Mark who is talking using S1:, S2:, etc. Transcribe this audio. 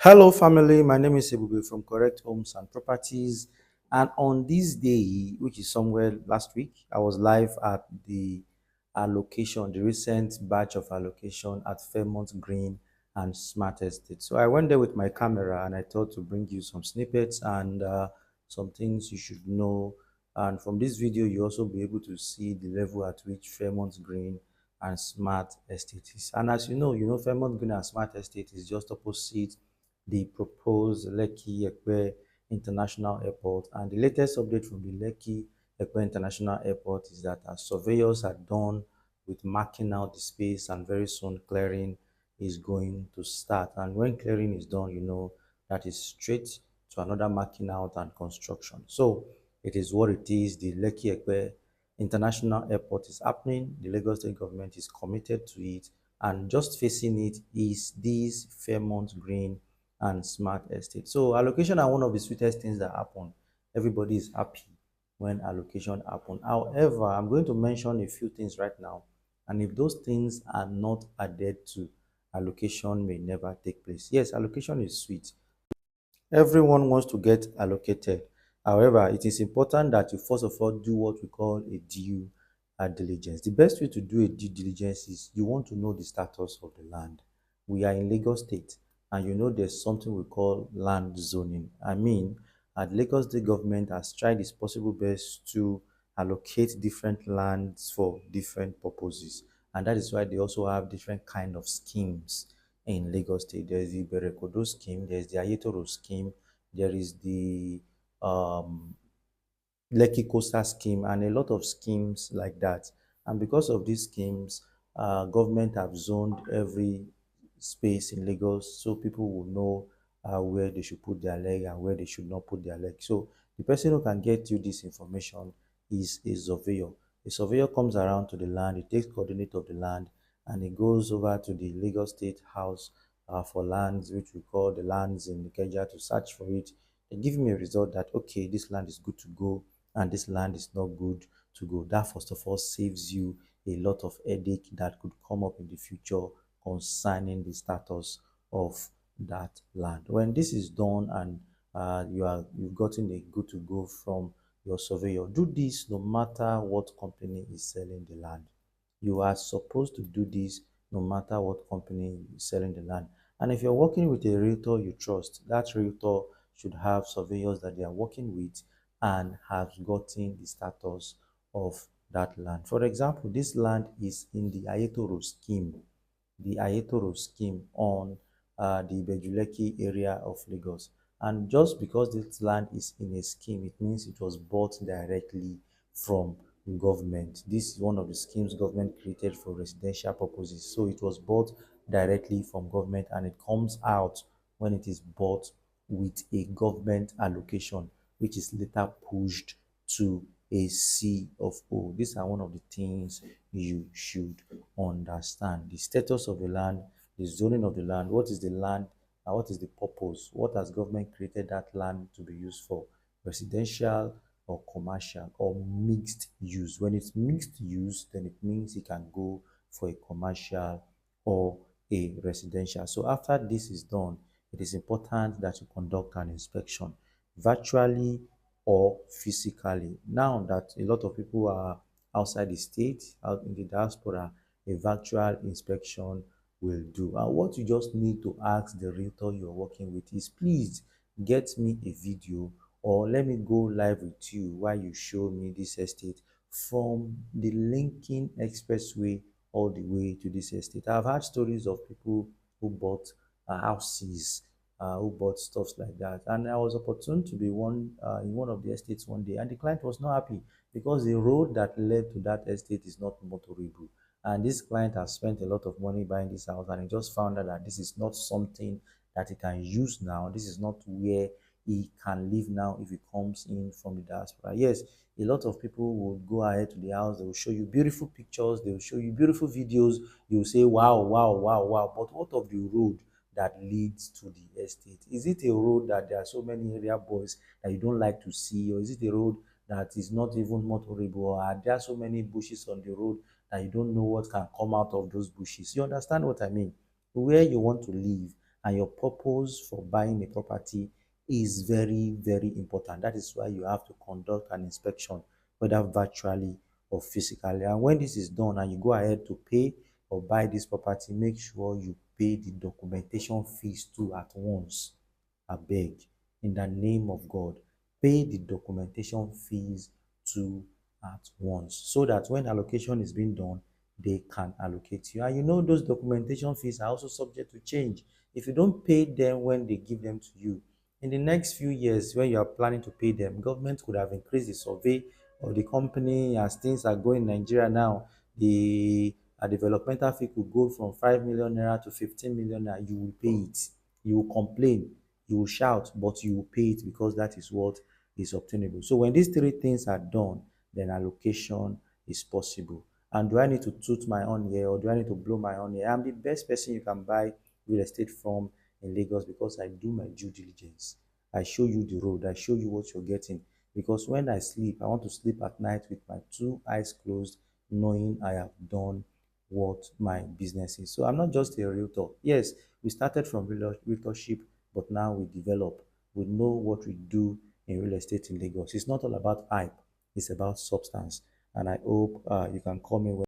S1: Hello, family. My name is Ebube from Correct Homes and Properties. And on this day, which is somewhere last week, I was live at the allocation, the recent batch of allocation at Fairmont Green and Smart Estate. So I went there with my camera and I thought to bring you some snippets and some things you should know. And from this video, you also be able to see the level at which Fairmont Green and Smart Estate is. And as you know Fairmont Green and Smart Estate is just opposite the proposed Lekki Ekpe International Airport. And the latest update from the Lekki Ekpe International Airport is that our surveyors are done with marking out the space, and very soon clearing is going to start. And when clearing is done, that is straight to another marking out and construction. So it is what it is. The Lekki Ekpe International Airport is happening. The Lagos State government is committed to it, and just facing it is this Fairmont Green and Smart Estate. So allocation are one of the sweetest things that happen. Everybody is happy when allocation happen. However, I'm going to mention a few things right now, and if those things are not added to, allocation may never take place. Yes, allocation is sweet. Everyone wants to get allocated. However, it is important that you first of all do what we call a due diligence. The best way to do a due diligence is you want to know the status of the land. We are in Lagos State, and there's something we call land zoning. I mean, the Lagos State government has tried its possible best to allocate different lands for different purposes, and that is why they also have different kind of schemes in Lagos State. There's the Berekodo scheme, there's the Ayetoro scheme, there is the um, Lekki Coastal scheme, and a lot of schemes like that. And because of these schemes, government have zoned every space in Lagos so people will know where they should put their leg and where they should not put their leg. So the person who can get you this information is a surveyor. A surveyor comes around to the land, he takes coordinate of the land, and he goes over to the Lagos State House for lands, which we call the lands in Ikeja, to search for it. They give me a result that, okay, this land is good to go and this land is not good to go. That first of all saves you a lot of headache that could come up in the future concerning the status of that land. When this is done and you've gotten a good to go from your surveyor, do this no matter what company is selling the land. You are supposed to do this no matter what company is selling the land. And if you're working with a realtor you trust, that realtor should have surveyors that they are working with and have gotten the status of that land. For example, this land is in the Ayetoro scheme, on the Ibeju Lekki area of Lagos. And just because this land is in a scheme, it means it was bought directly from government. This is one of the schemes government created for residential purposes. So it was bought directly from government, and it comes out when it is bought with a government allocation, which is later pushed to a C of O. These are one of the things you should understand. The status of the land, the zoning of the land, what is the land, and what is the purpose? What has government created that land to be used for? Residential or commercial or mixed use? When it's mixed use, then it means it can go for a commercial or a residential. So after this is done, it is important that you conduct an inspection virtually or physically. Now that a lot of people are outside the state, out in the diaspora, a virtual inspection will do. And what you just need to ask the realtor you're working with is, please get me a video, or let me go live with you while you show me this estate from the linking expressway all the way to this estate. I've had stories of people who bought houses, who bought stuff like that. And I was opportune to be in one of the estates one day, and the client was not happy because the road that led to that estate is not motorable. And this client has spent a lot of money buying this house, and he just found out that this is not something that he can use now. This is not where he can live now if he comes in from the diaspora. Yes, a lot of people will go ahead to the house, they will show you beautiful pictures, they will show you beautiful videos, you will say, wow, wow, wow, wow. But what of the road that leads to the estate? Is it a road that there are so many area boys that you don't like to see, or is it a road that is not even motorable, or are there so many bushes on the road that you don't know what can come out of those bushes? You understand what I mean? Where you want to live and your purpose for buying a property is very, very important. That is why you have to conduct an inspection, whether virtually or physically. And when this is done and you go ahead to pay or buy this property, make sure you pay the documentation fees too at once. I beg, in the name of God, pay the documentation fees too at once so that when allocation is being done, they can allocate you. And you know, those documentation fees are also subject to change. If you don't pay them when they give them to you, in the next few years, when you are planning to pay them, government could have increased the survey of the company as things are going in Nigeria now. The a developmental fee could go from 5 million naira to 15 million naira. You will pay it. You will complain, you will shout, but you will pay it because that is what is obtainable. So when these three things are done, then allocation is possible. And do I need to toot my own here or do I need to blow my own here? I'm the best person you can buy real estate from in Lagos because I do my due diligence. I show you the road, I show you what you're getting. Because when I sleep, I want to sleep at night with my two eyes closed, knowing I have done what my business is. So I'm not just a realtor. Yes, we started from realtorship, but now we develop. We know what we do in real estate in Lagos. It's not all about hype, it's about substance. And I hope you can call me when